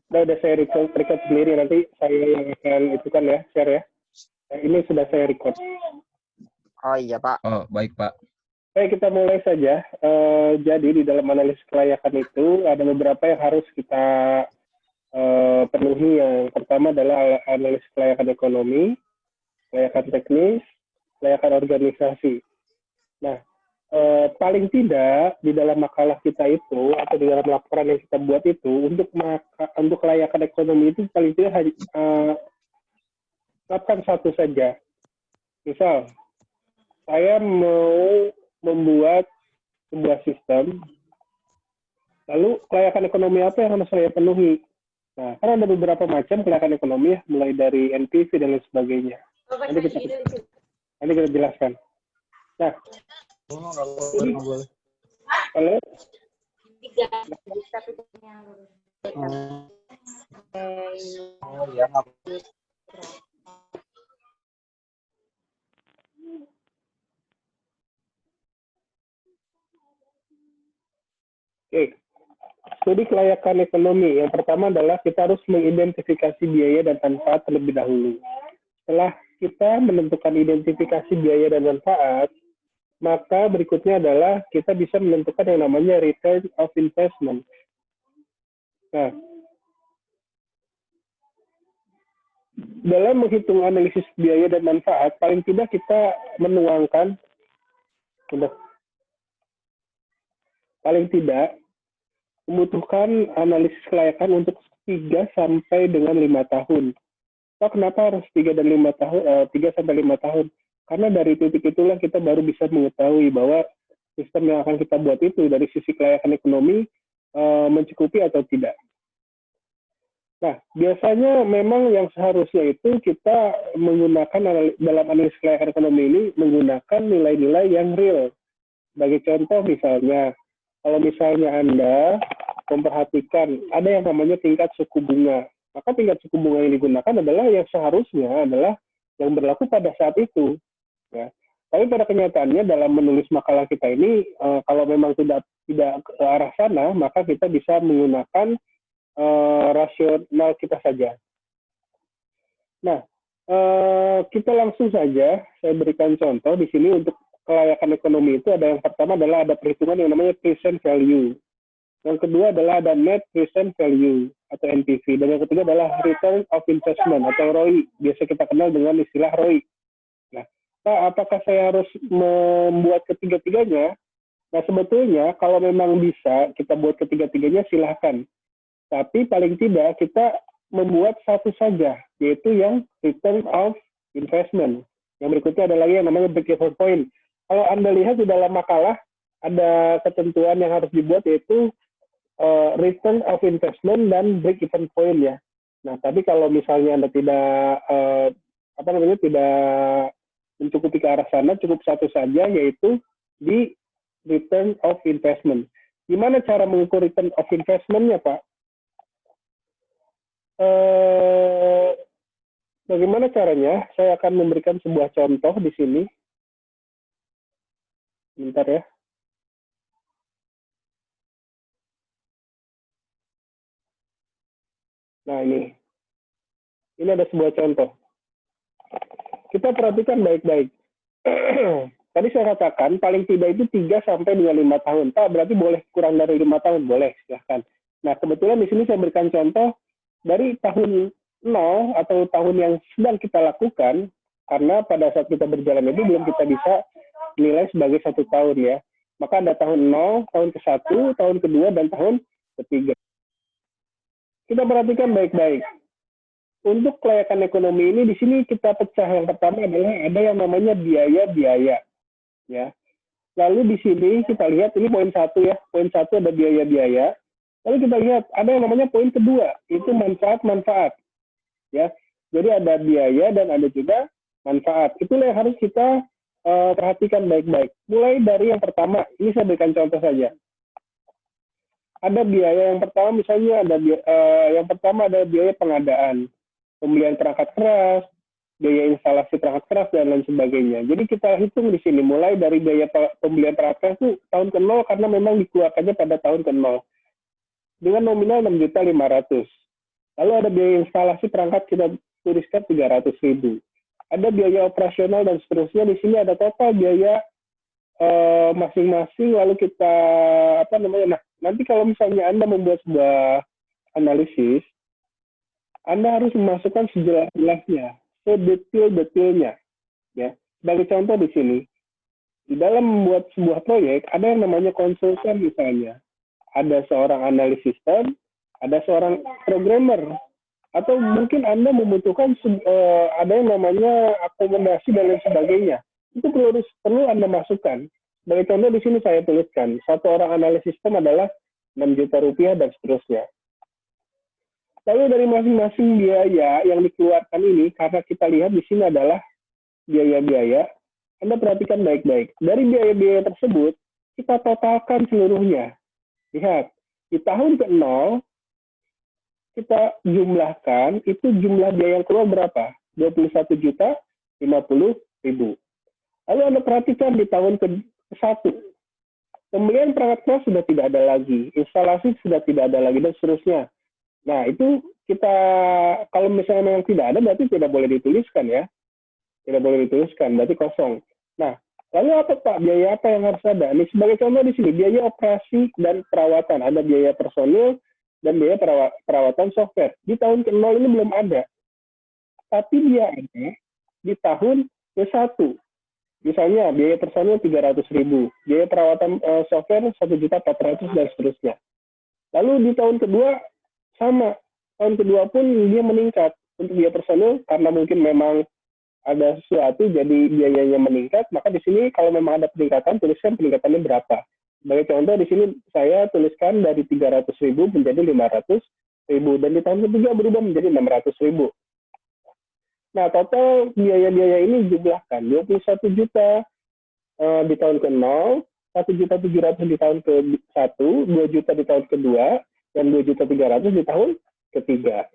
Udah saya record sendiri, nanti saya yang akan itu kan ya, share ya. Ini sudah saya record. Oh iya Pak. Oh baik Pak. Baik, kita mulai saja. Jadi di dalam analisis kelayakan itu ada beberapa yang harus kita penuhi. Yang pertama adalah analisis kelayakan ekonomi, kelayakan teknis, kelayakan organisasi. Nah, paling tidak di dalam makalah kita itu atau di dalam laporan yang kita buat itu untuk kelayakan ekonomi itu paling tidak lakukan satu saja. Misal, saya mau membuat sebuah sistem, lalu kelayakan ekonomi apa yang harus saya penuhi? Nah, kan ada beberapa macam kelayakan ekonomi ya, mulai dari NPV dan lain sebagainya. Nanti kita jelaskan. Nah, kalau Oke, studi kelayakan ekonomi. Yang pertama adalah kita harus mengidentifikasi biaya dan manfaat terlebih dahulu. Setelah kita menentukan identifikasi biaya dan manfaat, maka berikutnya adalah kita bisa menentukan yang namanya return of investment. Nah, dalam menghitung analisis biaya dan manfaat, paling tidak kita menuangkan, paling tidak membutuhkan analisis kelayakan untuk 3 sampai dengan 5 tahun. So, kenapa harus 3 dan 5 tahun, 3 sampai 5 tahun? Karena dari titik itulah kita baru bisa mengetahui bahwa sistem yang akan kita buat itu dari sisi kelayakan ekonomi mencukupi atau tidak. Nah, biasanya memang yang seharusnya itu kita menggunakan dalam analisis kelayakan ekonomi ini menggunakan nilai-nilai yang real. Sebagai contoh misalnya, kalau misalnya Anda memperhatikan ada yang namanya tingkat suku bunga, maka tingkat suku bunga yang digunakan adalah yang seharusnya adalah yang berlaku pada saat itu. Ya. Tapi pada kenyataannya dalam menulis makalah kita ini, kalau memang tidak ke arah sana, maka kita bisa menggunakan rasional kita saja. Nah, kita langsung saja, saya berikan contoh di sini untuk kelayakan ekonomi itu ada yang pertama adalah ada perhitungan yang namanya present value. Yang kedua adalah ada net present value atau NPV. Dan yang ketiga adalah return of investment atau ROI. Biasa kita kenal dengan istilah ROI. Nah, apakah saya harus membuat ketiga-tiganya? Nah, sebetulnya kalau memang bisa kita buat ketiga-tiganya silahkan. Tapi paling tidak kita membuat satu saja, yaitu yang return of investment. Yang berikutnya ada lagi yang namanya break-even point. Kalau Anda lihat di dalam makalah, ada ketentuan yang harus dibuat yaitu return of investment dan break-even point ya. Nah, tapi kalau misalnya Anda tidak tidak mencukupi ke arah sana, cukup satu saja yaitu di return of investment. Gimana cara mengukur return of investment-nya, Pak? Bagaimana caranya? Saya akan memberikan sebuah contoh di sini. Bentar ya. Nah, ini ada sebuah contoh. Kita perhatikan baik-baik. Tadi saya katakan paling tidak itu 3 sampai dengan 5 tahun. Pak, berarti boleh kurang dari 5 tahun? Boleh, silahkan. Nah, kebetulan di sini saya berikan contoh dari tahun 0 atau tahun yang sedang kita lakukan, karena pada saat kita berjalan itu belum kita bisa nilai sebagai 1 tahun ya. Maka ada tahun 0, tahun ke-1, tahun kedua, dan tahun ketiga. Kita perhatikan baik-baik. Untuk kelayakan ekonomi ini di sini kita pecah. Yang pertama adalah ada yang namanya biaya-biaya. Ya. Lalu di sini kita lihat ini poin 1 ya. Poin 1 ada biaya-biaya. Lalu kita lihat ada yang namanya poin kedua, itu manfaat-manfaat. Ya. Jadi ada biaya dan ada juga manfaat. Itulah yang harus kita perhatikan baik-baik. Mulai dari yang pertama, ini saya berikan contoh saja. Ada biaya yang pertama, misalnya yang pertama ada biaya pengadaan, pembelian perangkat keras, biaya instalasi perangkat keras dan lain sebagainya. Jadi kita hitung di sini mulai dari biaya pembelian perangkat keras itu tahun ke-0 karena memang dikeluarkannya pada tahun ke-0. dengan nominal 6.500.000. Lalu ada biaya instalasi perangkat kita tuliskan 300.000. Ada biaya operasional dan seterusnya. Di sini ada total biaya masing-masing. Lalu kita Nah, nanti kalau misalnya Anda membuat sebuah analisis, Anda harus memasukkan sejelas-jelasnya, sedetail-detailnya. Ya, sebagai contoh di sini, di dalam membuat sebuah proyek ada yang namanya konsultan misalnya, ada seorang analis sistem, ada seorang programmer, atau mungkin Anda membutuhkan ada yang namanya akomodasi dan lain sebagainya. Itu perlu Anda masukkan. Sebagai contoh di sini saya tuliskan, satu orang analis sistem adalah 6 juta rupiah dan seterusnya. Lalu dari masing-masing biaya yang dikeluarkan ini, karena kita lihat di sini adalah biaya-biaya, Anda perhatikan baik-baik. Dari biaya-biaya tersebut, kita totalkan seluruhnya. Lihat, di tahun ke-0, kita jumlahkan, itu jumlah biaya yang keluar berapa? 21.050.000. Lalu Anda perhatikan di tahun ke-1, pembelian perangkat kelas sudah tidak ada lagi, instalasi sudah tidak ada lagi, dan seterusnya. Nah, itu kita, kalau misalnya memang tidak ada, berarti tidak boleh dituliskan ya. Tidak boleh dituliskan, berarti kosong. Nah, lalu apa Pak? Biaya apa yang harus ada? Ini sebagai contoh di sini, biaya operasi dan perawatan. Ada biaya personil dan biaya perawatan software. Di tahun ke-0 ini belum ada. Tapi dia ada di tahun ke-1. Misalnya, biaya personil 300.000, biaya perawatan software 1.400.000 dan seterusnya. Lalu di tahun kedua, sama. Tahun kedua pun dia meningkat untuk biaya personil karena mungkin memang ada sesuatu jadi biayanya meningkat, maka di sini kalau memang ada peningkatan, tuliskan peningkatannya berapa. Sebagai contoh di sini saya tuliskan dari 300.000 menjadi 500.000 dan di tahun ketiga berubah menjadi 600.000. Nah, total biaya-biaya ini jumlahkan 21 juta di tahun ke-0, 1.700.000 di tahun ke-1, 2 juta di tahun kedua, dan 2.300.000 di tahun ketiga.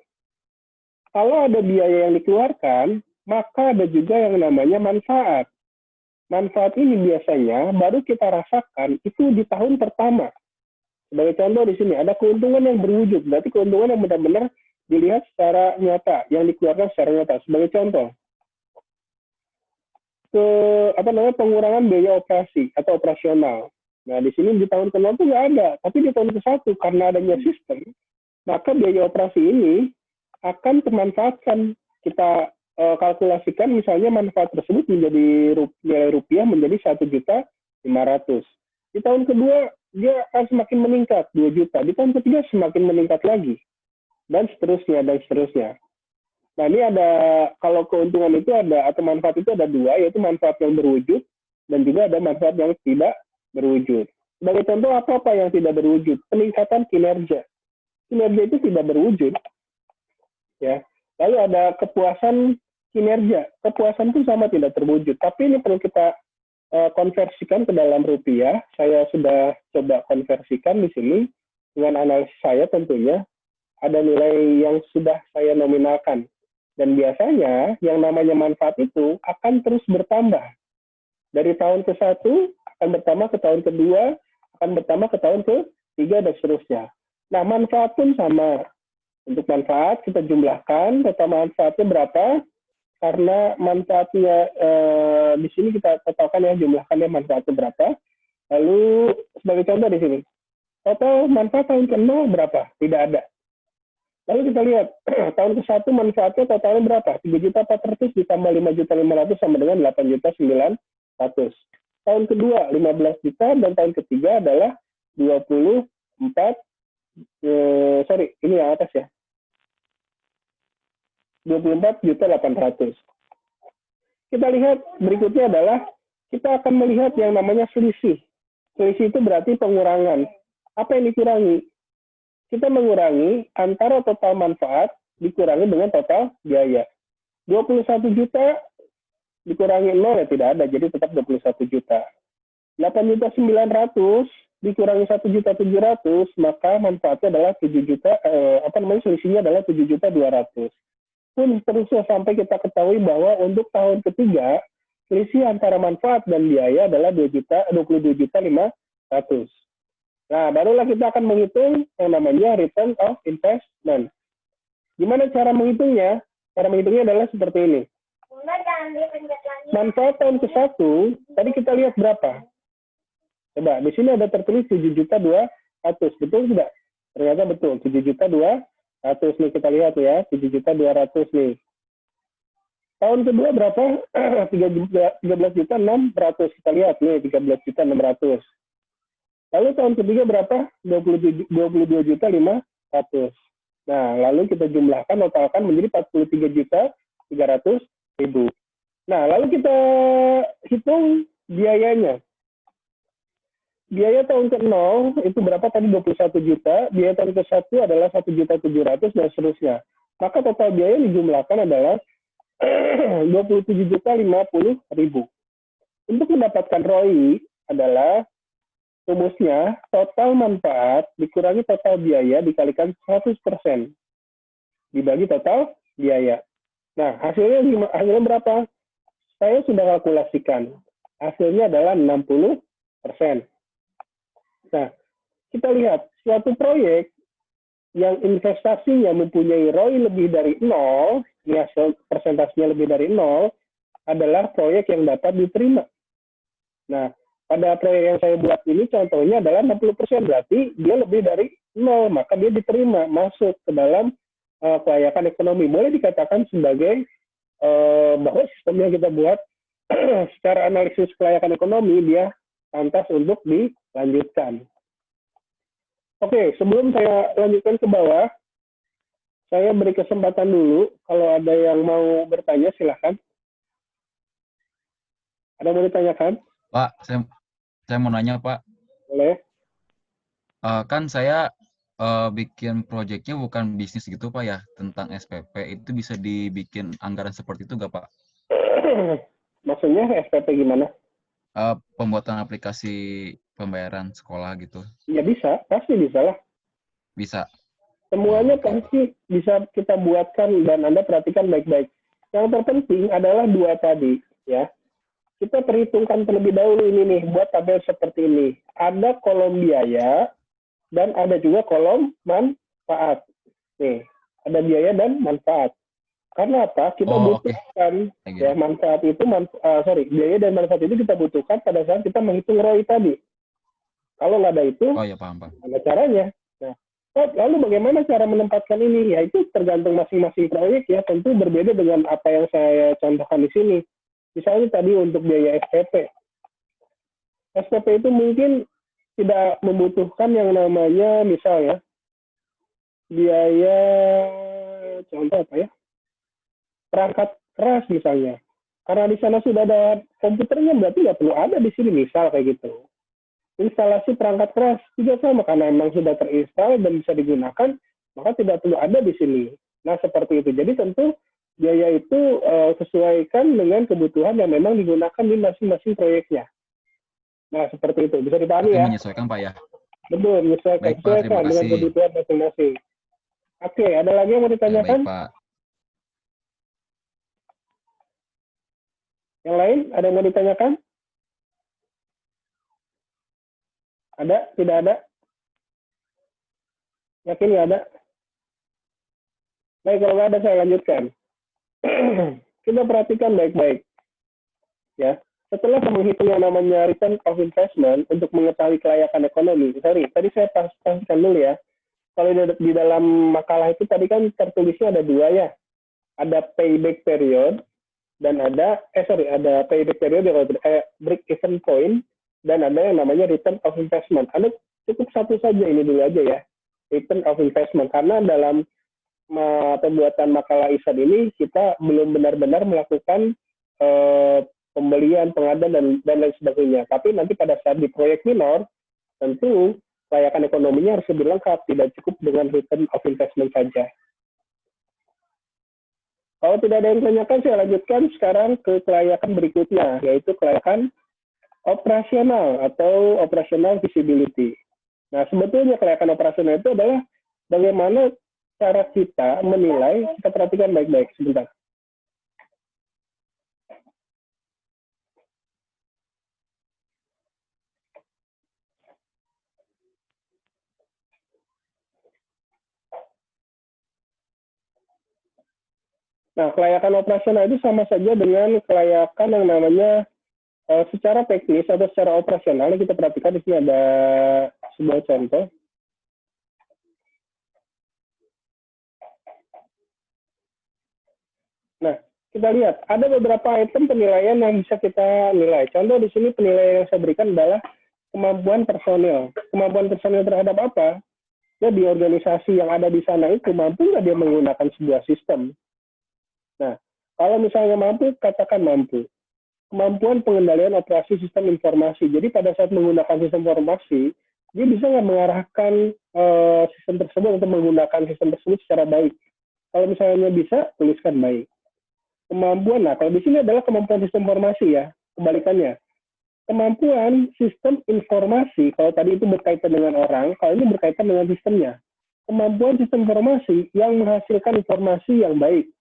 Kalau ada biaya yang dikeluarkan, maka ada juga yang namanya manfaat. Manfaat ini biasanya baru kita rasakan itu di tahun pertama. Sebagai contoh di sini, ada keuntungan yang berwujud. Berarti keuntungan yang benar-benar dilihat secara nyata, yang dikeluarkan secara nyata. Sebagai contoh, pengurangan biaya operasi atau operasional. Nah, di sini di tahun ke-0 itu nggak ada, tapi di tahun ke-1 karena adanya sistem, maka biaya operasi ini akan termanfaatkan. Kita kalkulasikan misalnya manfaat tersebut menjadi nilai rupiah menjadi 1.500.000. Di tahun kedua dia akan semakin meningkat 2 juta, di tahun ketiga semakin meningkat lagi, dan seterusnya dan seterusnya. Nah, ini ada, kalau keuntungan itu ada atau manfaat itu ada dua, yaitu manfaat yang berwujud dan juga ada manfaat yang tidak berwujud. Sebagai contoh, apa yang tidak berwujud? Peningkatan kinerja. Kinerja itu tidak berwujud. Ya. Lalu ada kepuasan kinerja. Kepuasan itu sama tidak terwujud. Tapi ini perlu kita konversikan ke dalam rupiah. Saya sudah coba konversikan di sini dengan analisis saya tentunya. Ada nilai yang sudah saya nominalkan. Dan biasanya yang namanya manfaat itu akan terus bertambah. Dari tahun ke-1 akan bertambah ke tahun kedua, akan bertambah ke tahun ke-3 dan seterusnya. Nah, manfaat pun sama. Untuk manfaat kita jumlahkan, total manfaatnya berapa? Karena manfaatnya di sini kita totalkan ya, jumlahkannya manfaatnya berapa. Lalu sebagai contoh di sini, total manfaat tahun ke-0 berapa? Tidak ada. Lalu kita lihat, tahun ke-1 manfaatnya totalnya berapa? 3.400.000 ditambah 5.500.000 sama dengan 8.900.000. Tahun kedua 15 juta dan tahun ketiga adalah 24, ini yang atas ya. 24.800.000. Kita lihat berikutnya adalah kita akan melihat yang namanya selisih. Selisih itu berarti pengurangan. Apa yang dikurangi? Kita mengurangi antara total manfaat dikurangi dengan total biaya. 21 juta dikurangi 0 ya tidak ada, jadi tetap 21 juta. 8.900.000 dikurangi 1.700.000, maka manfaatnya adalah 7 juta, selisihnya adalah 7.200.000. Pun seterusnya sampai kita ketahui bahwa untuk tahun ketiga, selisih antara manfaat dan biaya adalah 22.500.000. Nah, barulah kita akan menghitung yang namanya return of investment. Gimana cara menghitungnya? Cara menghitungnya adalah seperti ini. Manfaat tahun ke-1, tadi kita lihat berapa? Coba, di sini ada tertulis 7.200.000. Betul tidak? Ternyata betul, 7.200.000 nih kita lihat ya, 7.200.000 nih. Tahun kedua berapa? 13.600.000 kita lihat nih, 13.600.000. Lalu tahun ketiga berapa? 22.500.000. Nah, lalu kita jumlahkan, totalkan menjadi 43.300.000. Nah, lalu kita hitung biayanya. Biaya tahun ke-0 itu berapa tadi? 21 juta. Biaya tahun ke-1 adalah 1.700.000 dan seterusnya. Maka total biaya yang dijumlahkan adalah 27.050.000. Untuk mendapatkan ROI adalah rumusnya total manfaat dikurangi total biaya dikalikan 100% dibagi total biaya. Nah, hasilnya berapa? Saya sudah kalkulasikan. Hasilnya adalah 60%. Nah, kita lihat suatu proyek yang investasinya mempunyai ROI lebih dari 0, ya persentasenya lebih dari 0, adalah proyek yang dapat diterima. Nah, pada proyek yang saya buat ini contohnya adalah 60%, berarti dia lebih dari 0, maka dia diterima masuk ke dalam kelayakan ekonomi. Boleh dikatakan sebagai bahwa sistem yang kita buat secara analisis kelayakan ekonomi dia pantas untuk dilanjutkan. Oke, sebelum saya lanjutkan ke bawah, saya beri kesempatan dulu. Kalau ada yang mau bertanya, silahkan. Ada yang mau ditanyakan? Pak, saya mau nanya, Pak. Boleh. Kan saya bikin proyeknya bukan bisnis gitu, Pak, ya, tentang SPP. Itu bisa dibikin anggaran seperti itu nggak, Pak? Maksudnya SPP gimana? Pembuatan aplikasi pembayaran sekolah gitu. Ya bisa, pasti bisa lah. Bisa. Semuanya Oke, pasti bisa kita buatkan dan Anda perhatikan baik-baik. Yang terpenting adalah dua tadi, ya. Kita perhitungkan terlebih dahulu ini nih, buat tabel seperti ini. Ada kolom biaya dan ada juga kolom manfaat. Nih, ada biaya dan manfaat. Karena apa? Kita oke. butuhkan Kayak ya gini. manfaat itu, biaya dan manfaat itu kita butuhkan pada saat kita menghitung ROI tadi. Kalau nggak ada itu, Oh ya, paham. ada caranya. Nah, lalu bagaimana cara menempatkan ini? Ya itu tergantung masing-masing proyek ya. Tentu berbeda dengan apa yang saya contohkan di sini. Misalnya tadi untuk biaya SPP. SPP itu mungkin tidak membutuhkan yang namanya misalnya biaya contoh apa ya? Perangkat keras misalnya. Karena di sana sudah ada komputernya berarti nggak perlu ada di sini misal kayak gitu. Instalasi perangkat keras juga sama karena memang sudah terinstall dan bisa digunakan, maka tidak perlu ada di sini. Nah, seperti itu. Jadi tentu biaya itu sesuaikan dengan kebutuhan yang memang digunakan di masing-masing proyeknya. Nah, seperti itu. Bisa dipahami Berarti ya? menyesuaikan, Pak, ya? Betul, menyesuaikan. Baik, Pak. Terima Sesuaikan dengan kasih. kebutuhan masing-masing. Oke, ada lagi yang mau Ya, baik, ditanyakan? Pak. Yang lain, ada yang mau ditanyakan? Ada? Tidak ada? Yakin nggak ada? Baik, kalau nggak ada saya lanjutkan. Kita perhatikan baik-baik. Ya, setelah menghitung yang namanya return of investment untuk mengetahui kelayakan ekonomi, tadi saya pastikan dulu ya. Kalau di dalam makalah itu tadi kan tertulisnya ada dua ya. Ada payback period dan ada payback period break even point dan ada yang namanya return of investment. Anda cukup satu saja ini dulu aja ya, return of investment, karena dalam pembuatan makalah ISAD ini kita belum benar-benar melakukan pembelian, pengadaan dan lain sebagainya. Tapi nanti pada saat di proyek minor, tentu kelayakan ekonominya harus lebih lengkap, tidak cukup dengan return of investment saja. Kalau tidak ada yang ditanyakan, saya lanjutkan sekarang ke kelayakan berikutnya, yaitu kelayakan operasional atau operational visibility. Nah, sebetulnya kelayakan operasional itu adalah bagaimana cara kita menilai, kita perhatikan baik-baik sebentar. Nah, kelayakan operasional itu sama saja dengan kelayakan yang namanya secara teknis atau secara operasional. Kita perhatikan di sini ada sebuah contoh. Nah, kita lihat ada beberapa item penilaian yang bisa kita nilai. Contoh di sini penilaian yang saya berikan adalah kemampuan personil. Kemampuan personil terhadap apa? Ya, di organisasi yang ada di sana itu mampu nggak dia menggunakan sebuah sistem. Nah, kalau misalnya mampu, katakan mampu. Kemampuan pengendalian operasi sistem informasi. Jadi pada saat menggunakan sistem informasi, dia bisa nggak mengarahkan sistem tersebut untuk menggunakan sistem tersebut secara baik. Kalau misalnya bisa, tuliskan baik. Kemampuan, nah kalau di sini adalah kemampuan sistem informasi ya, kebalikannya. Kemampuan sistem informasi, kalau tadi itu berkaitan dengan orang, kalau ini berkaitan dengan sistemnya. Kemampuan sistem informasi yang menghasilkan informasi yang baik.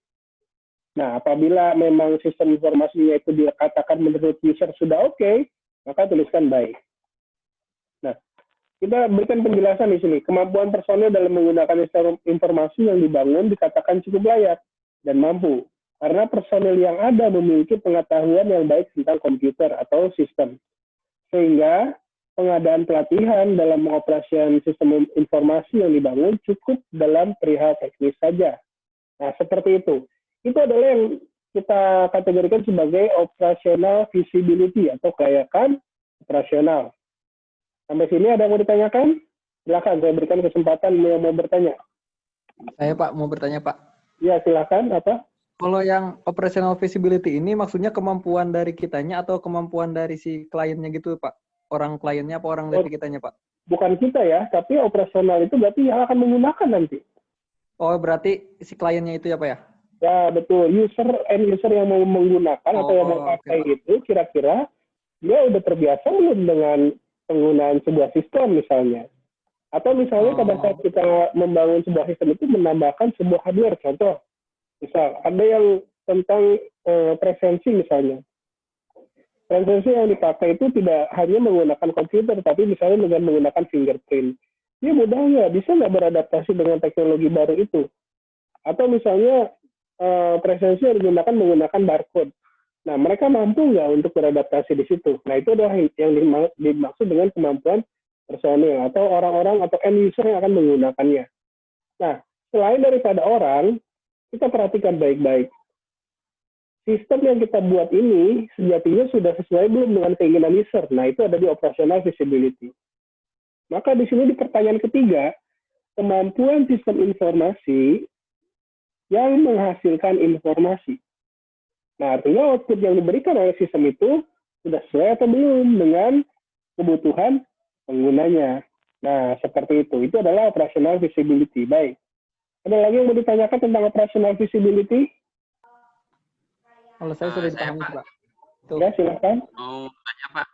Nah, apabila memang sistem informasinya itu dikatakan menurut user sudah oke, maka tuliskan baik. Nah, kita berikan penjelasan di sini. Kemampuan personil dalam menggunakan sistem informasi yang dibangun dikatakan cukup layak dan mampu. Karena personil yang ada memiliki pengetahuan yang baik tentang komputer atau sistem. Sehingga pengadaan pelatihan dalam mengoperasikan sistem informasi yang dibangun cukup dalam perihal teknis saja. Nah, seperti itu. Itu adalah yang kita kategorikan sebagai operational visibility atau kelayakan operasional. Sampai sini ada yang mau ditanyakan? Silakan, saya berikan kesempatan yang mau bertanya. Saya Pak, mau bertanya Pak. Ya, silakan. Apa? Kalau yang operational visibility ini maksudnya kemampuan dari kitanya atau kemampuan dari si kliennya gitu Pak? Orang kliennya apa orang dari kitanya Pak? Bukan kita ya, tapi operasional itu berarti yang akan menggunakan nanti. Oh, berarti si kliennya itu ya Pak ya? Ya, betul. End user yang mau menggunakan atau yang mau pakai itu, kira-kira dia udah terbiasa belum dengan penggunaan sebuah sistem misalnya. Atau misalnya pada saat kita membangun sebuah sistem itu menambahkan sebuah hardware. Contoh, misal ada yang tentang presensi misalnya. Presensi yang dipakai itu tidak hanya menggunakan komputer, tapi misalnya dengan menggunakan fingerprint. Dia mudah nggak? Bisa nggak beradaptasi dengan teknologi baru itu? Atau misalnya presensi yang digunakan menggunakan barcode. Nah, mereka mampu nggak untuk beradaptasi di situ? Nah, itu adalah yang dimaksud dengan kemampuan personil atau orang-orang atau end user yang akan menggunakannya. Nah, selain daripada orang, kita perhatikan baik-baik. Sistem yang kita buat ini sejatinya sudah sesuai belum dengan keinginan user. Nah, itu ada di operational visibility. Maka di sini di pertanyaan ketiga, kemampuan sistem informasi yang menghasilkan informasi. Nah, artinya output yang diberikan oleh sistem itu sudah sesuai atau belum dengan kebutuhan penggunanya. Nah, seperti itu. Itu adalah operational visibility. Baik. Ada lagi yang mau ditanyakan tentang operational visibility? Kalau saya sudah dipahami Pak. Tuh. Ya, silakan. Mau tanya Pak,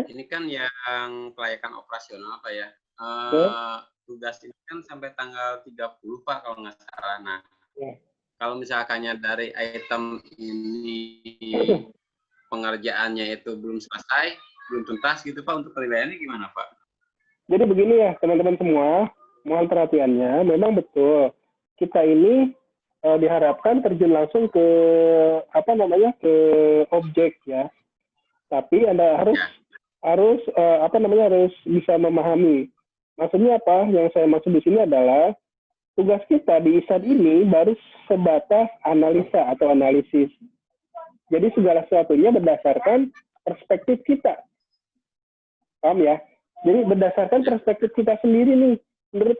ini kan yang kelayakan operasional Pak ya. Tugas ini kan sampai tanggal 30 Pak kalau nggak salah. Nah, kalau misalkannya dari item ini pengerjaannya itu belum selesai, belum tuntas gitu Pak, untuk penilaiannya gimana Pak? Jadi begini ya teman-teman semua, mohon perhatiannya, memang betul kita ini diharapkan terjun langsung ke ke objek ya. Tapi Anda harus bisa memahami. Maksudnya apa? Yang saya maksud di sini adalah tugas kita di ISAD ini baru sebatas analisa atau analisis. Jadi segala sesuatunya berdasarkan perspektif kita. Paham ya? Jadi berdasarkan perspektif kita sendiri nih. Menurut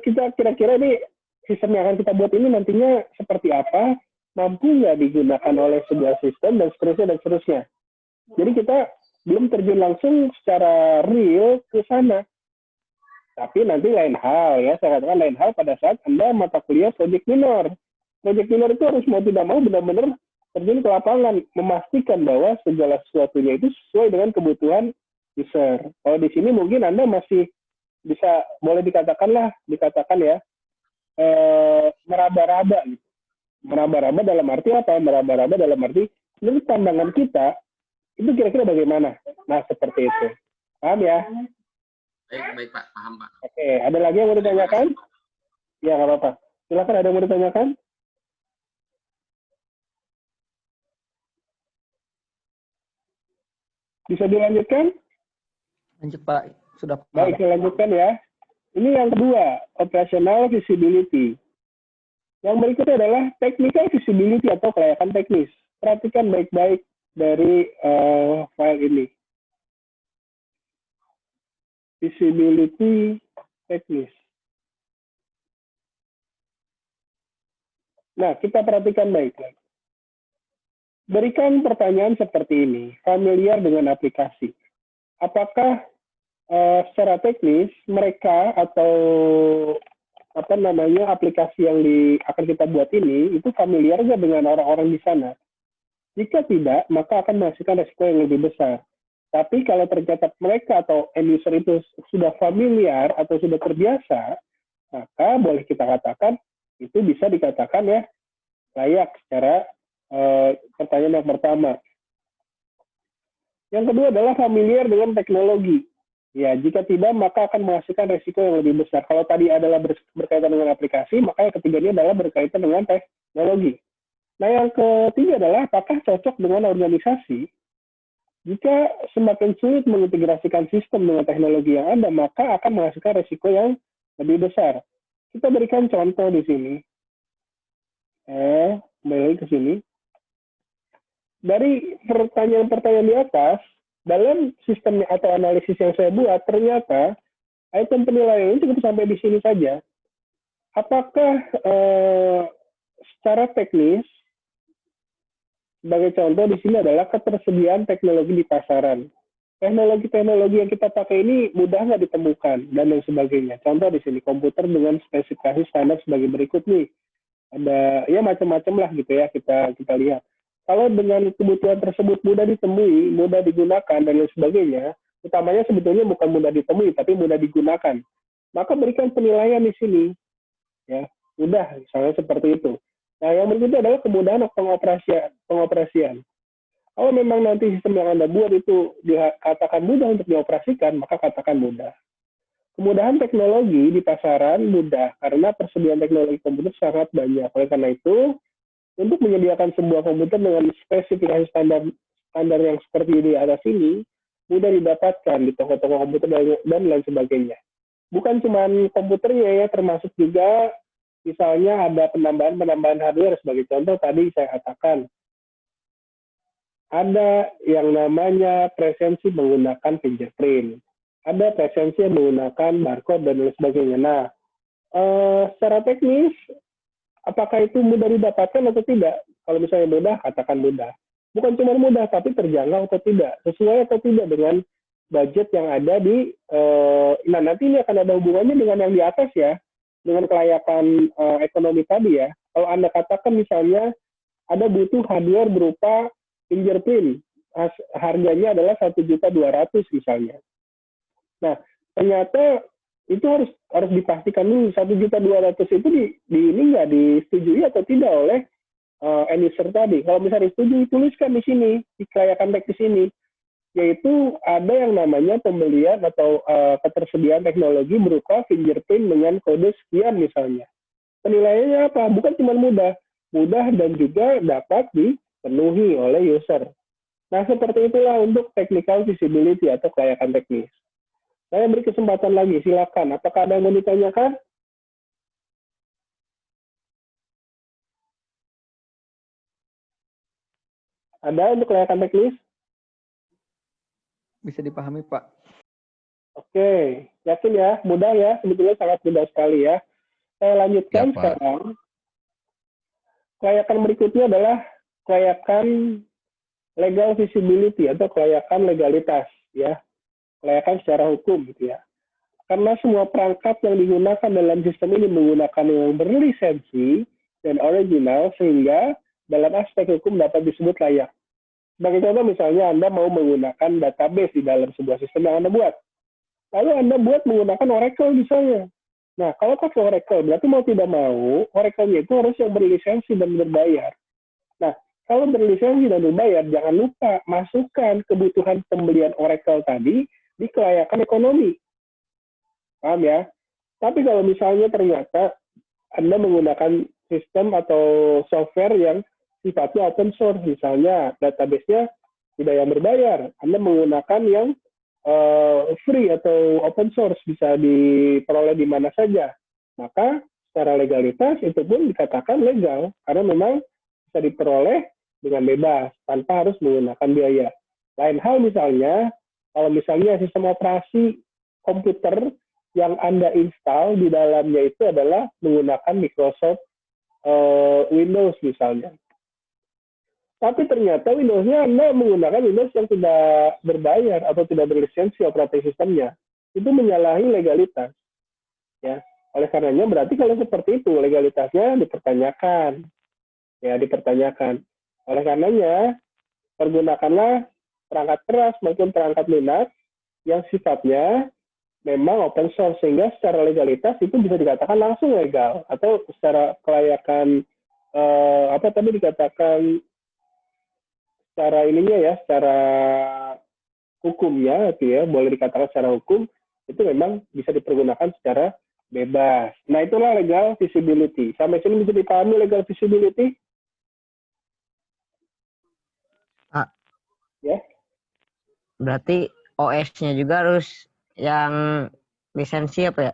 kita kira-kira ini sistem yang akan kita buat ini nantinya seperti apa? Mampu nggak digunakan oleh sebuah sistem dan seterusnya. Jadi kita belum terjun langsung secara real ke sana. Tapi nanti lain hal ya, saya katakan lain hal pada saat Anda mata kuliah project minor. Project minor itu harus mau tidak mau benar-benar terjun ke lapangan, memastikan bahwa segala sesuatunya itu sesuai dengan kebutuhan user. Kalau di sini mungkin Anda masih bisa, boleh dikatakan ya, meraba-raba gitu. Meraba-raba dalam arti apa? Meraba-raba dalam arti menurut pandangan kita itu kira-kira bagaimana? Nah, seperti itu. Paham ya? Baik Pak, paham Pak. Oke, ada lagi yang mau ditanyakan? Ya, nggak apa-apa. Silakan, ada yang mau ditanyakan? Bisa dilanjutkan? Lanjut Pak, sudah paham. Baik, saya lanjutkan ya. Ini yang kedua, operational visibility. Yang berikutnya adalah technical visibility atau kelayakan teknis. Perhatikan baik-baik dari file ini. Visibility teknis. Nah, kita perhatikan baik-baik. Berikan pertanyaan seperti ini, familiar dengan aplikasi. Apakah secara teknis mereka atau aplikasi yang akan kita buat ini itu familiar nggak dengan orang-orang di sana? Jika tidak, maka akan menghasilkan resiko yang lebih besar. Tapi kalau ternyata mereka atau end user itu sudah familiar atau sudah terbiasa, maka boleh kita katakan itu bisa dikatakan ya layak secara pertanyaan yang pertama. Yang kedua adalah familiar dengan teknologi. Ya, jika tidak maka akan menghasilkan resiko yang lebih besar. Kalau tadi adalah berkaitan dengan aplikasi, maka yang ketiga ini adalah berkaitan dengan teknologi. Nah, yang ketiga adalah apakah cocok dengan organisasi? Jika semakin sulit mengintegrasikan sistem dengan teknologi yang ada, maka akan menghasilkan resiko yang lebih besar. Kita berikan contoh di sini. Kembali ke sini. Dari pertanyaan-pertanyaan di atas, dalam sistem atau analisis yang saya buat, ternyata item penilaian ini cukup sampai di sini saja. Apakah secara teknis, sebagai contoh di sini adalah ketersediaan teknologi di pasaran. Teknologi-teknologi yang kita pakai ini mudah nggak ditemukan, dan lain sebagainya. Contoh di sini, komputer dengan spesifikasi standar sebagai berikut nih. Ada, ya macam-macam lah gitu ya, kita lihat. Kalau dengan kebutuhan tersebut mudah ditemui, mudah digunakan, dan lain sebagainya, utamanya sebetulnya bukan mudah ditemui, tapi mudah digunakan. Maka berikan penilaian di sini. Ya, mudah, misalnya seperti itu. Nah, yang berikutnya adalah kemudahan pengoperasian. Kalau memang nanti sistem yang Anda buat itu dikatakan mudah untuk dioperasikan, maka katakan mudah. Kemudahan teknologi di pasaran mudah, karena persediaan teknologi komputer sangat banyak. Oleh karena itu, untuk menyediakan sebuah komputer dengan spesifikasi standar yang seperti di atas ini, mudah didapatkan di toko-toko komputer dan lain sebagainya. Bukan cuma komputernya ya, termasuk juga misalnya ada penambahan hardware. Sebagai contoh tadi saya katakan, ada yang namanya presensi menggunakan fingerprint, ada presensi yang menggunakan barcode dan lain sebagainya. Nah, secara teknis, apakah itu mudah didapatkan atau tidak? Kalau misalnya mudah, katakan mudah. Bukan cuma mudah, tapi terjangkau atau tidak, sesuai atau tidak dengan budget yang ada di. Nah, nanti ini akan ada hubungannya dengan yang di atas ya, dengan kelayakan ekonomi tadi ya. Kalau Anda katakan misalnya ada butuh hardware berupa fingerprint, harganya adalah 1.200.000 misalnya. Nah, ternyata itu harus dipastikan dulu 1.200.000 itu di ini nggak disetujui atau tidak oleh end user tadi. Kalau misalnya disetujui, tuliskan di sini di kelayakan teknis ini, yaitu ada yang namanya pembelian atau ketersediaan teknologi berupa fingerprint dengan kode sekian misalnya. Penilaiannya apa? Bukan cuma mudah dan juga dapat dipenuhi oleh user. Nah, seperti itulah untuk technical visibility atau kelayakan teknis. Saya beri kesempatan lagi, silakan. Apakah ada yang mau ditanyakan? Ada untuk kelayakan teknis? Bisa dipahami, Pak. Oke, yakin ya? Mudah ya? Sebetulnya sangat mudah sekali ya. Saya lanjutkan sekarang. Kelayakan berikutnya adalah kelayakan legal visibility atau kelayakan legalitas ya. Kelayakan secara hukum gitu ya. Karena semua perangkat yang digunakan dalam sistem ini menggunakan yang berlisensi dan original, sehingga dalam aspek hukum dapat disebut layak. Sebagai contoh misalnya Anda mau menggunakan database di dalam sebuah sistem yang Anda buat. Lalu Anda buat menggunakan Oracle misalnya. Nah, kalau pakai Oracle, berarti mau tidak mau, Oracle-nya itu harus yang berlisensi dan berbayar. Nah, kalau berlisensi dan berbayar, jangan lupa masukkan kebutuhan pembelian Oracle tadi di kelayakan ekonomi. Paham ya? Tapi kalau misalnya ternyata Anda menggunakan sistem atau software yang sifatnya open source, misalnya database-nya tidak yang berbayar. Anda menggunakan yang free atau open source, bisa diperoleh di mana saja. Maka secara legalitas itu pun dikatakan legal, karena memang bisa diperoleh dengan bebas, tanpa harus menggunakan biaya. Lain hal misalnya, kalau misalnya sistem operasi komputer yang Anda install di dalamnya itu adalah menggunakan Microsoft Windows misalnya. Tapi ternyata Windows-nya Anda menggunakan Windows yang tidak berbayar atau tidak berlisensi operating sistemnya. Itu menyalahi legalitas. Ya. Oleh karenanya berarti kalau seperti itu legalitasnya dipertanyakan. Ya, dipertanyakan. Oleh karenanya pergunakanlah perangkat keras maupun perangkat lunak yang sifatnya memang open source, sehingga secara legalitas itu bisa dikatakan langsung legal, atau secara kelayakan apa tadi dikatakan secara ininya ya, secara hukumnya itu ya, boleh dikatakan secara hukum itu memang bisa dipergunakan secara bebas. Nah, itulah legal visibility. Sampai sini bisa dipahami legal visibility? Ya. Berarti OS-nya juga harus yang lisensi apa ya?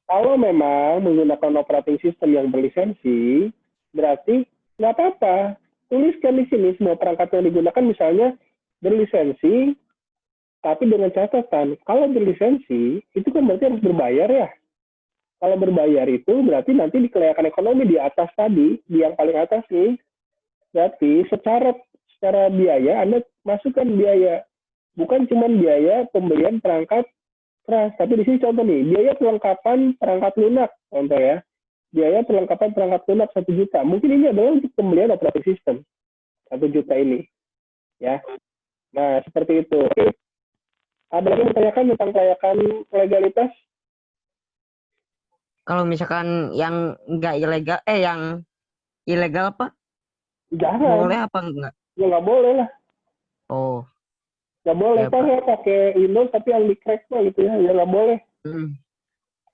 Kalau memang menggunakan operating system yang berlisensi, berarti nggak apa-apa. Tuliskan di sini semua perangkat yang digunakan misalnya berlisensi, tapi dengan catatan, kalau berlisensi, itu kan berarti harus berbayar ya. Kalau berbayar itu berarti nanti di kelayakan ekonomi di atas tadi, di yang paling atas nih, berarti secara biaya, Anda masukkan biaya. Bukan cuma biaya pembelian perangkat keras, tapi di sini contoh nih, biaya perlengkapan perangkat lunak, contoh ya. Biaya perlengkapan perangkat lunak 1 juta. Mungkin ini adalah untuk pembelian operating system 1 juta ini. Ya. Nah, seperti itu. Oke. Ada yang ditanyakan tentang kelayakan legalitas? Kalau misalkan yang nggak ilegal, yang ilegal apa? Jangan. Boleh apa enggak? Ya nggak boleh lah. Oh. Nggak boleh. Ya, Pak, ya pakai Windows tapi yang di-crack gitu ya. Ya nggak boleh.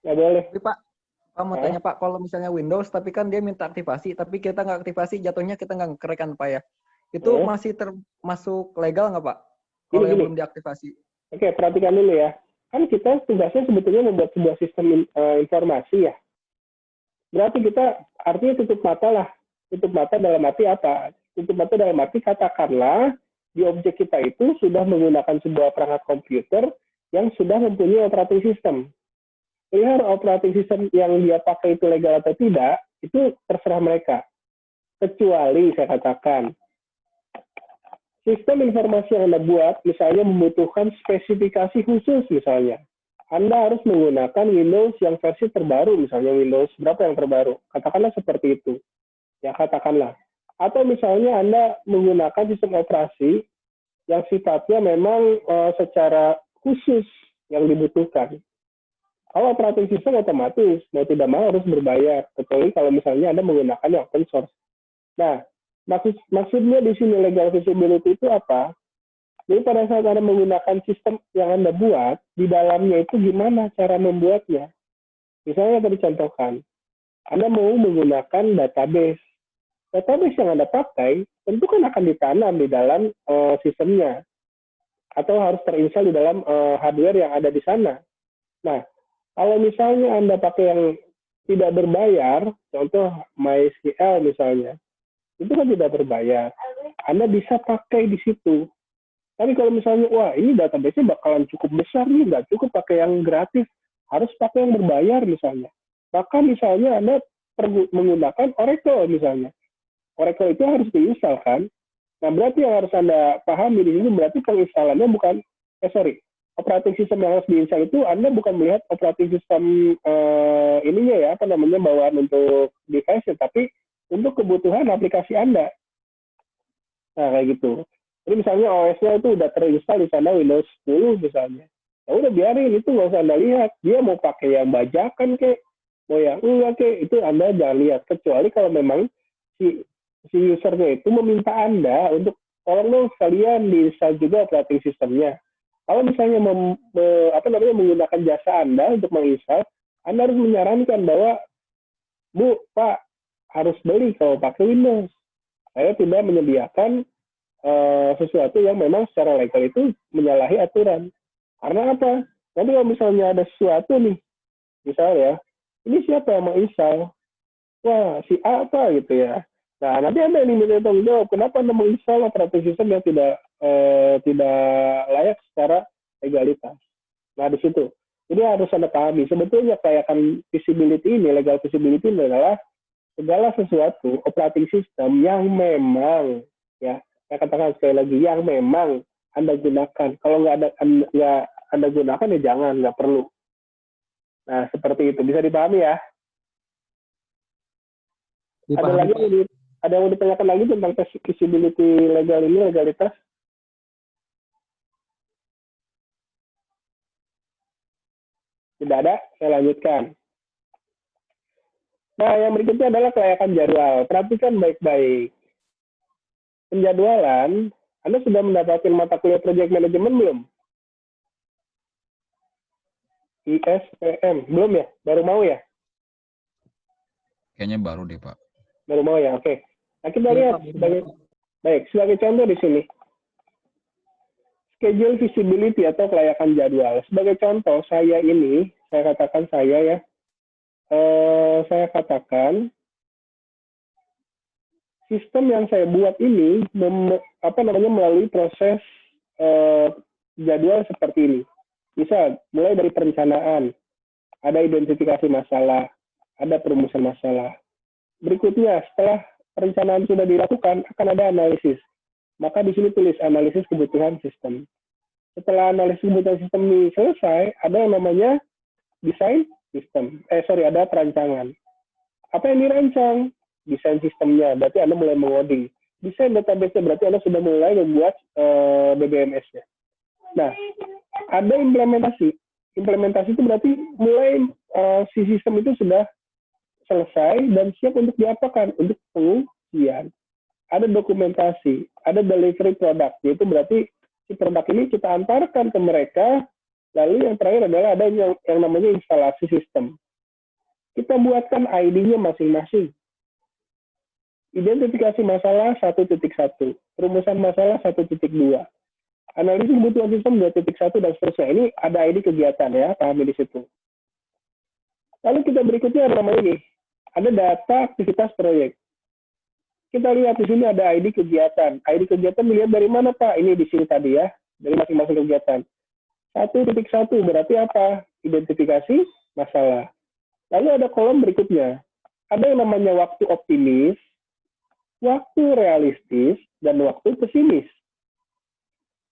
Nggak boleh. Tapi Pak, mau tanya Pak, kalau misalnya Windows, tapi kan dia minta aktivasi, tapi kita nggak aktivasi, jatuhnya kita nggak nge-crack kan Pak ya? Itu masih termasuk legal nggak Pak? Kalau yang belum diaktifasi. Oke, perhatikan dulu ya. Kan kita tugasnya sebetulnya membuat sebuah sistem informasi ya. Berarti kita artinya tutup mata lah. Tutup mata dalam arti apa? Tutup mata dalam arti katakanlah di objek kita itu sudah menggunakan sebuah perangkat komputer yang sudah mempunyai operating system. Pilihan operating system yang dia pakai itu legal atau tidak, itu terserah mereka. Kecuali saya katakan, sistem informasi yang Anda buat, misalnya membutuhkan spesifikasi khusus misalnya. Anda harus menggunakan Windows yang versi terbaru, misalnya Windows berapa yang terbaru. Katakanlah seperti itu. Ya, katakanlah. Atau misalnya Anda menggunakan sistem operasi yang sifatnya memang secara khusus yang dibutuhkan. Kalau operating system otomatis, mau tidak mau harus berbayar. Kecuali kalau misalnya Anda menggunakan yang open source. Nah, maksudnya di sini legal visibility itu apa? Jadi pada saat Anda menggunakan sistem yang Anda buat, di dalamnya itu gimana cara membuatnya? Misalnya tadi contohkan, Anda mau menggunakan database. Database yang Anda pakai, tentu kan akan ditanam di dalam sistemnya. Atau harus terinstall di dalam hardware yang ada di sana. Nah, kalau misalnya Anda pakai yang tidak berbayar, contoh MySQL misalnya, itu kan tidak berbayar. Anda bisa pakai di situ. Tapi kalau misalnya, wah ini database-nya bakalan cukup besar nih, nggak cukup pakai yang gratis, harus pakai yang berbayar misalnya. Maka misalnya Anda menggunakan Oracle misalnya. Oracle itu harus diinstal kan. Nah berarti yang harus Anda pahami di sini berarti penginstalannya bukan, operating system yang harus diinstal itu Anda bukan melihat operating system ininya ya, bawaan untuk device, tapi untuk kebutuhan aplikasi Anda. Nah kayak gitu. Jadi misalnya OS-nya itu udah terinstall di sana Windows 10 misalnya. Ya udah biarin, itu nggak usah Anda lihat. Dia mau pakai yang bajakan kek, mau yang enggak kek, itu Anda jangan lihat. Kecuali kalau memang si usernya itu meminta Anda untuk tolong dong sekalian diinstal juga operating systemnya. Kalau misalnya menggunakan jasa Anda untuk menginstal, Anda harus menyarankan bahwa, Bu, Pak, harus beli kalau pakai Windows. Saya tidak menyediakan sesuatu yang memang secara legal itu menyalahi aturan. Karena apa? Nanti kalau misalnya ada sesuatu nih, misalnya, ini siapa yang menginstal? Wah, si A apa gitu ya. Nah, nanti ada yang diminta tanggung jawab. Kenapa Anda menginstal operating system yang tidak layak secara legalitas? Nah, di situ. Jadi harus Anda pahami. Sebetulnya kelayakan visibility ini, legal visibility ini adalah segala sesuatu operating system yang memang, ya, saya katakan sekali lagi, yang memang Anda gunakan. Kalau nggak Anda gunakan, ya jangan, nggak perlu. Nah, seperti itu. Bisa dipahami ya? Dipahami. Ada yang mau ditanyakan lagi tentang tes visibility legal ini, legalitas? Tidak ada, saya lanjutkan. Nah, yang berikutnya adalah kelayakan jadwal. Perhatikan baik-baik. Penjadwalan, Anda sudah mendapatkan mata kuliah project management belum? ISPM, belum ya? Baru mau ya? Kayaknya baru deh, Pak. Baru mau ya, oke. Nah, kita lihat sebagai contoh di sini. Schedule visibility atau kelayakan jadwal. Sebagai contoh, saya katakan saya katakan sistem yang saya buat ini melalui proses jadwal seperti ini. Misal, mulai dari perencanaan, ada identifikasi masalah, ada perumusan masalah. Berikutnya, setelah perencanaan sudah dilakukan, akan ada analisis. Maka di sini tulis analisis kebutuhan sistem. Setelah analisis kebutuhan sistem ini selesai, ada yang namanya desain sistem. Ada perancangan. Apa yang dirancang? Desain sistemnya, berarti Anda mulai mengoding. Desain database-nya, berarti Anda sudah mulai membuat DBMS-nya. Nah, ada implementasi. Implementasi itu berarti mulai si sistem itu sudah selesai dan siap untuk diapakan? Untuk pengujian. Ada dokumentasi, ada delivery product, yaitu berarti si produk ini kita antarkan ke mereka, lalu yang terakhir adalah ada yang namanya instalasi sistem. Kita buatkan ID-nya masing-masing. Identifikasi masalah 1.1, perumusan masalah 1.2, analisis kebutuhan sistem 2.1 dan seterusnya. Ini ada ID kegiatan ya, pahami di situ. Lalu kita berikutnya ada namanya ini, ada data aktivitas proyek. Kita lihat di sini ada ID kegiatan. ID kegiatan dilihat dari mana, Pak? Ini di sini tadi ya, dari masing-masing kegiatan. 1.1 berarti apa? Identifikasi masalah. Lalu ada kolom berikutnya. Ada yang namanya waktu optimis, waktu realistis, dan waktu pesimis.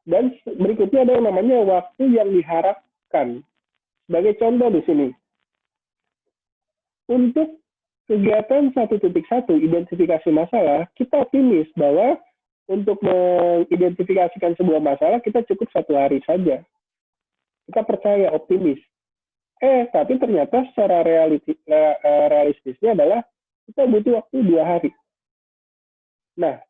Dan berikutnya ada yang namanya waktu yang diharapkan. Sebagai contoh di sini. Untuk kegiatan 1.1 identifikasi masalah, kita optimis bahwa untuk mengidentifikasikan sebuah masalah kita cukup 1 hari saja. Kita percaya optimis. Tapi ternyata secara realistisnya adalah kita butuh waktu 2 hari. Nah,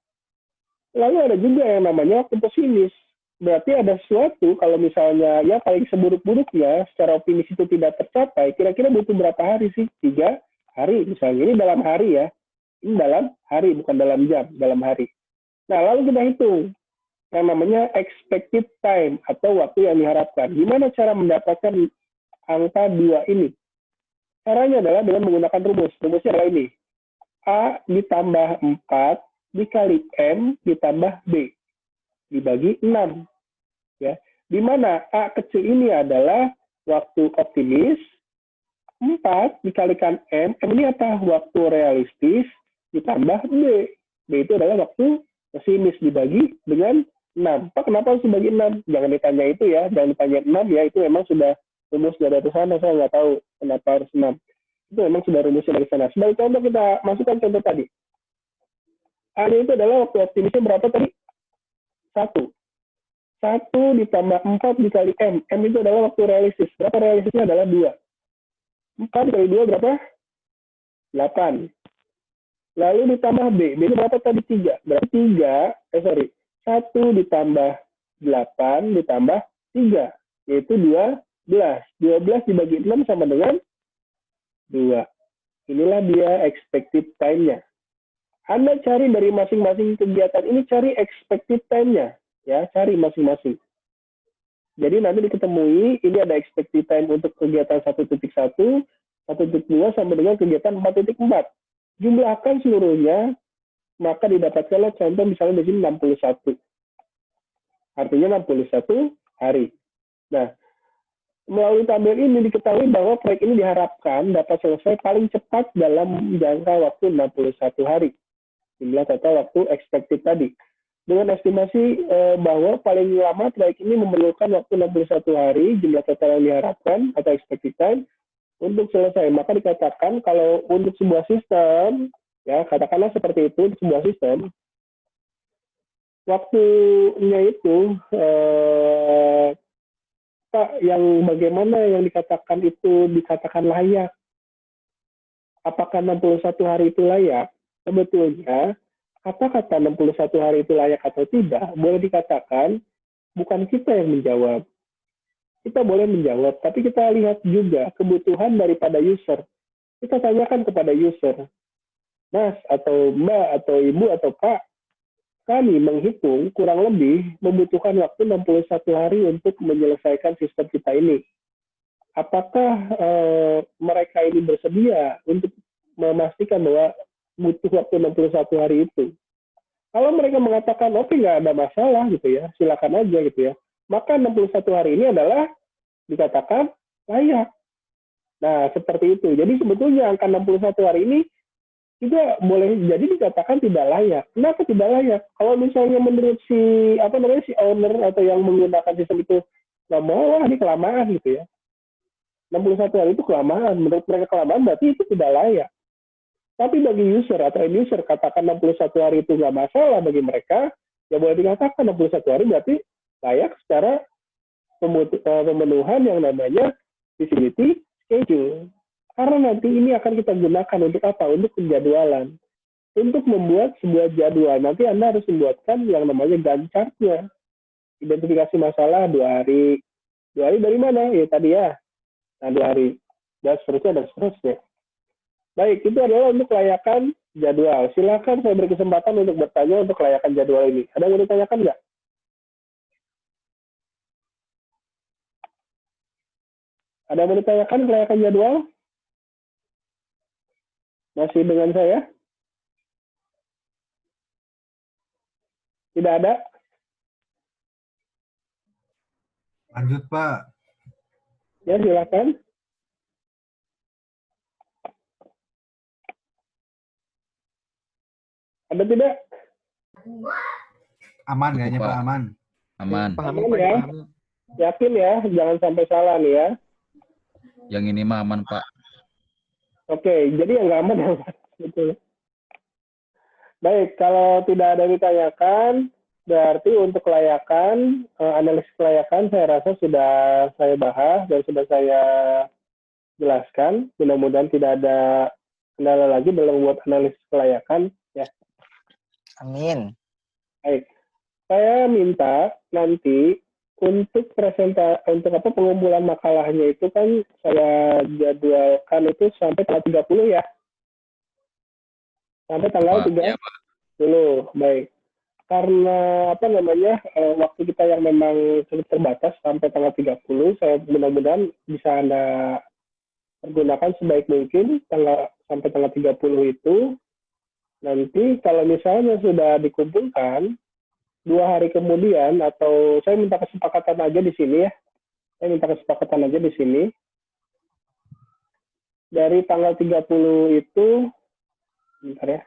lalu ada juga yang namanya waktu pesimis. Berarti ada sesuatu kalau misalnya ya paling seburuk-buruknya secara optimis itu tidak tercapai, kira-kira butuh berapa hari sih? 3 hari misalnya. Ini dalam hari ya. Ini dalam hari, bukan dalam jam, dalam hari. Nah, lalu kita hitung yang namanya expected time atau waktu yang diharapkan. Gimana cara mendapatkan angka 2 ini? Caranya adalah dengan menggunakan rumus. Rumusnya adalah ini. A ditambah 4 dikali M ditambah B dibagi 6. Ya. Di mana A kecil ini adalah waktu optimis, 4 dikalikan M ini apa? Waktu realistis ditambah B. B itu adalah waktu pesimis dibagi dengan 6. Pak, kenapa harus dibagi 6? Jangan ditanya itu ya, jangan ditanya 6 ya, itu memang sudah rumus dari sana, saya nggak tahu kenapa harus 6. Itu memang sudah rumusnya dari sana. Sebagai contoh kita masukkan contoh tadi. A itu adalah waktu optimisnya berapa tadi? 1. 1 ditambah 4 dikali M. M itu adalah waktu realistis. Berapa realistisnya adalah 2. 4 dikali 2 berapa? 8. Lalu ditambah B. B itu berapa tadi? 3. Berarti 1 ditambah 8 ditambah 3. Yaitu 12. 12 dibagi 6 sama dengan 2. Inilah dia expected time-nya. Anda cari dari masing-masing kegiatan ini, cari expected time-nya, ya, cari masing-masing. Jadi nanti diketemui, ini ada expected time untuk kegiatan 1.1, 1.2, sampai dengan kegiatan 4.4. Jumlahkan seluruhnya, maka didapatkanlah contoh misalnya di sini 61. Artinya 61 hari. Nah, melalui tabel ini diketahui bahwa proyek ini diharapkan dapat selesai paling cepat dalam jangka waktu 61 hari. Jumlah total waktu expected tadi. Dengan estimasi bahwa paling lama proyek ini memerlukan waktu 61 hari, jumlah total yang diharapkan atau expected time untuk selesai. Maka dikatakan kalau untuk sebuah sistem, ya katakanlah seperti itu, untuk sebuah sistem, waktunya itu yang bagaimana yang dikatakan itu dikatakan layak. Apakah 61 hari itu layak? Sebetulnya kata-kata 61 hari itu layak atau tidak boleh dikatakan bukan kita yang menjawab. Kita boleh menjawab, tapi kita lihat juga kebutuhan daripada user. Kita tanyakan kepada user, Mas atau Mbak atau Ibu atau Pak, kami menghitung kurang lebih membutuhkan waktu 61 hari untuk menyelesaikan sistem kita ini. Apakah mereka ini bersedia untuk memastikan bahwa butuh waktu 61 hari itu? Kalau mereka mengatakan, oke, nggak ada masalah gitu ya, silakan aja gitu ya. Maka 61 hari ini adalah dikatakan layak. Nah, seperti itu. Jadi sebetulnya angka 61 hari ini juga boleh jadi dikatakan tidak layak. Kenapa tidak layak? Kalau misalnya menurut si owner atau yang menggunakan sistem itu nggak mau, ini kelamaan gitu ya. 61 hari itu kelamaan. Menurut mereka kelamaan berarti itu tidak layak. Tapi bagi user atau end user katakan 61 hari itu nggak masalah bagi mereka, ya boleh dikatakan 61 hari berarti layak secara pemenuhan yang namanya feasibility schedule. Karena nanti ini akan kita gunakan untuk apa? Untuk penjadwalan. Untuk membuat sebuah jadwal, nanti Anda harus membuatkan yang namanya Gantt chart-nya. Identifikasi masalah 2 hari. 2 hari dari mana? Ya tadi ya. Nah, 2 hari. Dan seterusnya. Baik, itu adalah untuk kelayakan jadwal. Silakan saya beri kesempatan untuk bertanya untuk kelayakan jadwal ini. Ada yang mau ditanyakan nggak? Ada yang mau ditanyakan kelayakan jadwal? Masih dengan saya? Tidak ada? Lanjut, Pak. Ya, silakan. Ada tidak? Aman kayaknya, Pak, aman. Aman. Aman ya? Yakin ya? Jangan sampai salah nih ya. Yang ini mah aman, Pak. Oke, jadi yang nggak aman ya, Pak. Betul. Baik, kalau tidak ada yang ditanyakan, berarti untuk kelayakan, analisis kelayakan saya rasa sudah saya bahas dan sudah saya jelaskan. Mudah-mudahan tidak ada kendala lagi dalam membuat analisis kelayakan. Ya. Amin. Baik, saya minta nanti untuk pengumpulan makalahnya itu kan saya jadwalkan itu sampai tanggal 30 ya. Sampai tanggal 30. Baik. Karena waktu kita yang memang cukup terbatas sampai tanggal 30, saya mudah-mudahan bisa Anda pergunakan sebaik mungkin sampai tanggal 30 itu. Nanti kalau misalnya sudah dikumpulkan 2 hari kemudian, atau saya minta kesepakatan aja di sini ya. Saya minta kesepakatan aja di sini. Dari tanggal 30 itu, bentar ya.